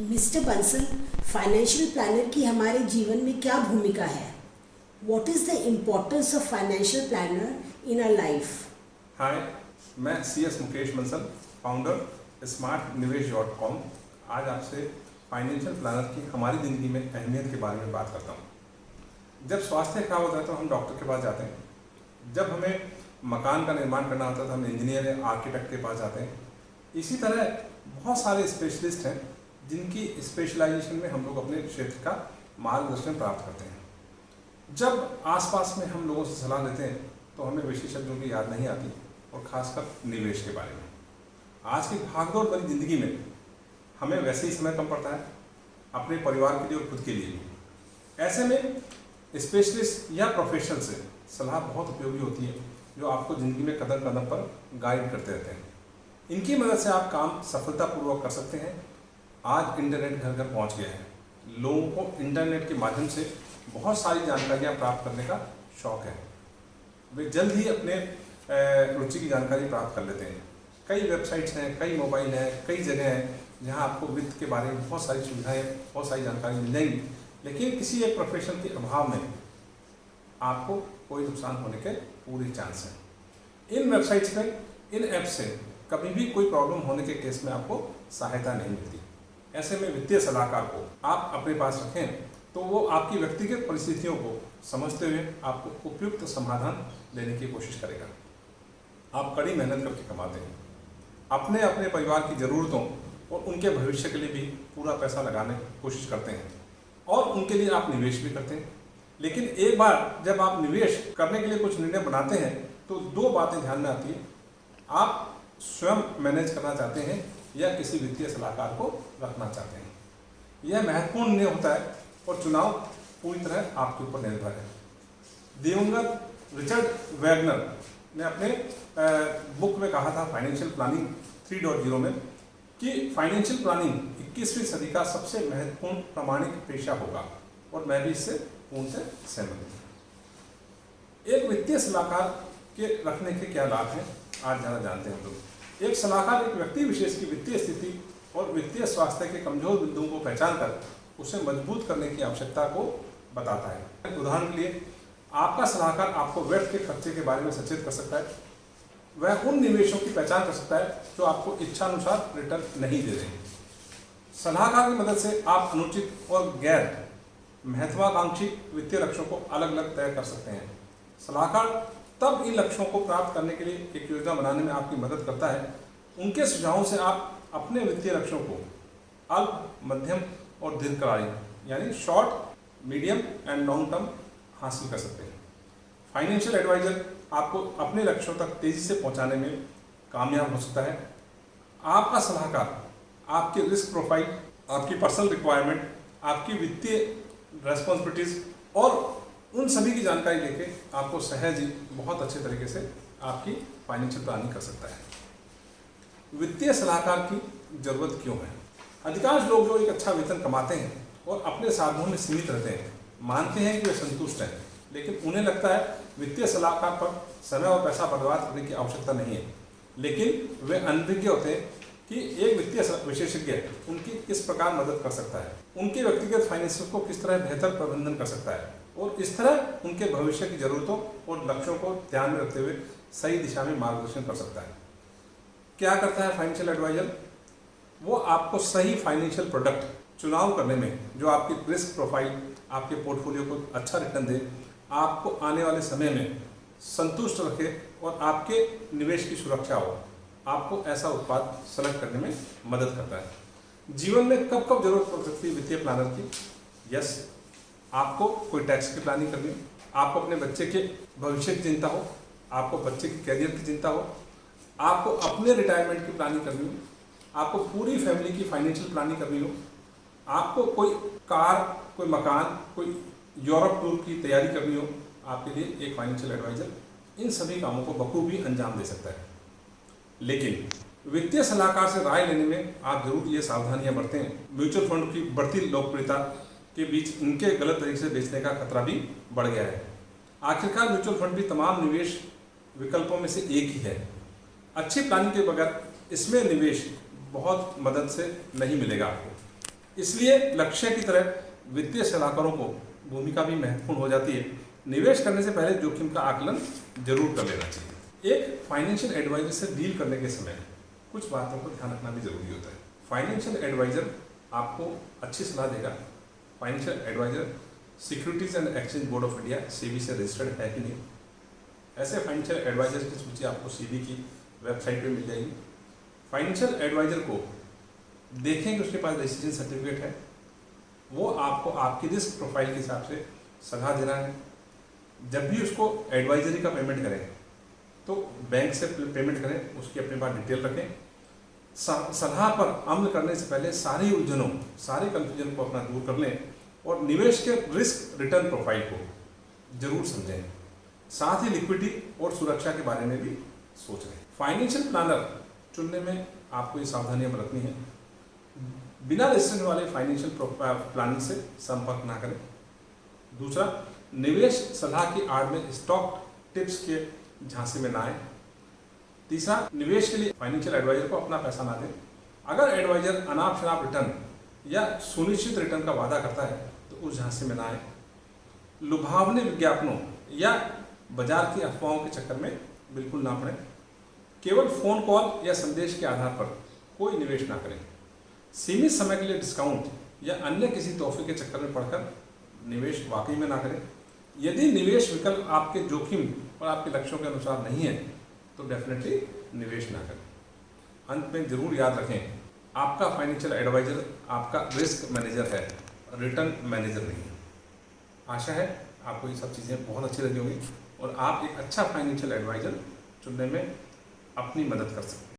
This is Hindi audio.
मिस्टर बंसल, फाइनेंशियल प्लानर की हमारे जीवन में क्या भूमिका है? What is the importance of financial planner in our life? हाय, मैं CS Mukesh Bansal, founder smartnivesh.com। आज आपसे फाइनेंशियल प्लानर की हमारी ज़िंदगी में अहमियत के बारे में बात करता हूँ। जब स्वास्थ्य खराब होता है तो हम डॉक्टर के पास जाते हैं। जब हमें मकान का निर्माण करना होता है तो हम इंजीनियर या आर्किटेक्ट के पास जाते हैं। इसी तरह बहुत सारे स्पेशलिस्ट हैं जिनकी स्पेशलाइजेशन में हम लोग अपने क्षेत्र का मार्गदर्शन प्राप्त करते हैं। जब आसपास में हम लोगों से सलाह लेते हैं तो हमें विशेषज्ञों की याद नहीं आती, और ख़ासकर निवेश के बारे में। आज की भागदौड़ भरी ज़िंदगी में हमें वैसे ही समय कम पड़ता है, अपने परिवार के लिए और खुद के लिए भी। ऐसे में स्पेशलिस्ट या प्रोफेशनल से सलाह बहुत उपयोगी होती है, जो आपको ज़िंदगी में कदम कदम पर गाइड करते रहते हैं। इनकी मदद से आप काम सफलतापूर्वक कर सकते हैं। आज इंटरनेट घर घर पहुंच गया है। लोगों को इंटरनेट के माध्यम से बहुत सारी जानकारियां प्राप्त करने का शौक़ है। वे जल्द ही अपने रुचि की जानकारी प्राप्त कर लेते हैं। कई वेबसाइट्स हैं, कई मोबाइल हैं, कई जगह हैं जहां आपको वित्त के बारे में बहुत सारी सुविधाएं, बहुत सारी जानकारी मिल जाएंगी। लेकिन किसी एक प्रोफेशन के अभाव में आपको कोई नुकसान होने के पूरे चांस हैं। इन वेबसाइट्स में, इन ऐप्स से कभी भी कोई प्रॉब्लम होने के केस में आपको सहायता नहीं मिलती। ऐसे में वित्तीय सलाहकार को आप अपने पास रखें तो वो आपकी व्यक्तिगत परिस्थितियों को समझते हुए आपको उपयुक्त समाधान देने की कोशिश करेगा। आप कड़ी मेहनत करके कमाते हैं, अपने अपने परिवार की ज़रूरतों और उनके भविष्य के लिए भी पूरा पैसा लगाने की कोशिश करते हैं, और उनके लिए आप निवेश भी करते हैं। लेकिन एक बार जब आप निवेश करने के लिए कुछ निर्णय बनाते हैं तो दो बातें ध्यान में आती हैं। आप स्वयं मैनेज करना चाहते हैं या किसी वित्तीय सलाहकार को रखना चाहते हैं। यह महत्वपूर्ण निर्णय होता है और चुनाव पूरी तरह आपके ऊपर निर्भर है। दिवंगत रिचर्ड वैगनर ने अपने बुक में कहा था फाइनेंशियल प्लानिंग 3.0 में कि फाइनेंशियल प्लानिंग 21वीं सदी का सबसे महत्वपूर्ण प्रामाणिक पेशा होगा, और मैं भी इससे पूर्ण से सहमत हूँ। एक वित्तीय सलाहकार के रखने के क्या लाभ हैं, आज ज़्यादा जानते हैं हम लोग। एक सलाहकार एक व्यक्ति विशेष की वित्तीय स्थिति और वित्तीय स्वास्थ्य के कमजोर बिंदुओं को पहचान कर उसे मजबूत करने की आवश्यकता को बताता है। उदाहरण के लिए, आपका सलाहकार आपको व्यर्थ के खर्चे के बारे में सचेत कर सकता है। वह उन निवेशों की पहचान कर सकता है जो आपको इच्छानुसार रिटर्न नहीं दे रहे। सलाहकार की मदद से आप अनुचित और गैर महत्वाकांक्षी वित्तीय लक्ष्यों को अलग अलग तय कर सकते हैं। सलाहकार तब इन लक्ष्यों को प्राप्त करने के लिए एक योजना बनाने में आपकी मदद करता है। उनके सुझावों से आप अपने वित्तीय लक्ष्यों को अल्प, मध्यम और दीर्घकालीन यानी short, medium and long term हासिल कर सकते हैं। फाइनेंशियल एडवाइजर आपको अपने लक्ष्यों तक तेजी से पहुंचाने में कामयाब हो सकता है। आपका सलाहकार आपके रिस्क प्रोफाइल, आपकी पर्सनल रिक्वायरमेंट, आपकी वित्तीय रेस्पॉन्सिबिलिटीज और उन सभी की जानकारी लेके आपको सहज ही बहुत अच्छे तरीके से आपकी फाइनेंशियल प्लानिंग कर सकता है। वित्तीय सलाहकार की जरूरत क्यों है? अधिकांश लोग जो एक अच्छा वेतन कमाते हैं और अपने साधनों में सीमित रहते हैं, मानते हैं कि वे संतुष्ट हैं, लेकिन उन्हें लगता है वित्तीय सलाहकार पर समय और पैसा बर्बाद करने की आवश्यकता नहीं है। लेकिन वे अनभिज्ञ होते हैं कि एक वित्तीय विशेषज्ञ उनकी किस प्रकार मदद कर सकता है, उनके व्यक्तिगत फाइनेंस को किस तरह बेहतर प्रबंधन कर सकता है, और इस तरह उनके भविष्य की ज़रूरतों और लक्ष्यों को ध्यान में रखते हुए सही दिशा में मार्गदर्शन कर सकता है। क्या करता है फाइनेंशियल एडवाइजर? वो आपको सही फाइनेंशियल प्रोडक्ट चुनाव करने में, जो आपकी रिस्क प्रोफाइल, आपके पोर्टफोलियो को अच्छा रिटर्न दे, आपको आने वाले समय में संतुष्ट रखे और आपके निवेश की सुरक्षा हो, आपको ऐसा उत्पाद सेलेक्ट करने में मदद करता है। जीवन में कब कब जरूरत पड़ सकती है वित्तीय प्लानर की? यस, आपको कोई टैक्स की प्लानिंग करनी हो, आपको अपने बच्चे के भविष्य की चिंता हो, आपको बच्चे के करियर की चिंता हो, आपको अपने रिटायरमेंट की प्लानिंग करनी हो, आपको पूरी फैमिली की फाइनेंशियल प्लानिंग करनी हो, आपको कोई कार, कोई मकान, कोई यूरोप टूर की तैयारी करनी हो, आपके लिए एक फाइनेंशियल एडवाइजर इन सभी कामों को बखूबी अंजाम दे सकता है। लेकिन वित्तीय सलाहकार से राय लेने में आप जरूर ये सावधानियां बरतें। म्यूचुअल फंड की बढ़ती लोकप्रियता के बीच इनके गलत तरीके से बेचने का खतरा भी बढ़ गया है। आखिरकार म्यूचुअल फंड भी तमाम निवेश विकल्पों में से एक ही है। अच्छी प्लानिंग के बगैर इसमें निवेश बहुत मदद से नहीं मिलेगा आपको। इसलिए लक्ष्य की तरह वित्तीय सलाहकारों को भूमिका भी महत्वपूर्ण हो जाती है। निवेश करने से पहले जोखिम का आकलन जरूर कर लेना चाहिए। एक फाइनेंशियल एडवाइजर से डील करने के समय कुछ बातों को ध्यान रखना भी जरूरी होता है। फाइनेंशियल एडवाइजर आपको अच्छी सलाह देगा। Financial adviser securities and exchange board of India SEBI से रजिस्टर्ड है कि नहीं, ऐसे फाइनेंशियल एडवाइजर की सूची आपको सेबी की वेबसाइट पे मिल जाएगी। फाइनेंशियल एडवाइजर को देखें कि उसके पास रजिस्ट्रेशन सर्टिफिकेट है, वो आपको आपकी रिस्क प्रोफाइल के हिसाब से सलाह दे रहा है। जब भी उसको एडवाइजरी का पेमेंट करें तो बैंक से पेमेंट करें, उसकी अपने पास डिटेल रखें। सलाह पर अमल करने से पहले सारी उलझनों, सारे कन्फ्यूजन को अपना दूर कर लें और निवेश के रिस्क रिटर्न प्रोफाइल को जरूर समझें। साथ ही लिक्विडिटी और सुरक्षा के बारे में भी सोच लें। फाइनेंशियल प्लानर चुनने में आपको ये सावधानियां बरतनी है। बिना रजिस्ट्रेशन वाले फाइनेंशियल प्लानिंग से संपर्क ना करें। दूसरा, निवेश सलाह की आड़ में स्टॉक टिप्स के झांसे में ना आए। तीसरा, निवेश के लिए फाइनेंशियल एडवाइजर को अपना पैसा ना दें। अगर एडवाइजर अनाप शनाप रिटर्न या सुनिश्चित रिटर्न का वादा करता है तो उस झांसे में ना आए। लुभावने विज्ञापनों या बाजार की अफवाहों के चक्कर में बिल्कुल ना पड़े। केवल फोन कॉल या संदेश के आधार पर कोई निवेश ना करें। सीमित समय के लिए डिस्काउंट या अन्य किसी तोहफे के चक्कर में पड़कर निवेश वाकई में ना करें। यदि निवेश विकल्प आपके जोखिम और आपके लक्ष्यों के अनुसार नहीं है तो डेफिनेटली निवेश ना करें। अंत में जरूर याद रखें, आपका फाइनेंशियल एडवाइजर आपका रिस्क मैनेजर है, रिटर्न मैनेजर नहीं है। आशा है आपको ये सब चीज़ें बहुत अच्छी लगी होंगी और आप एक अच्छा फाइनेंशियल एडवाइजर चुनने में अपनी मदद कर सकते हैं।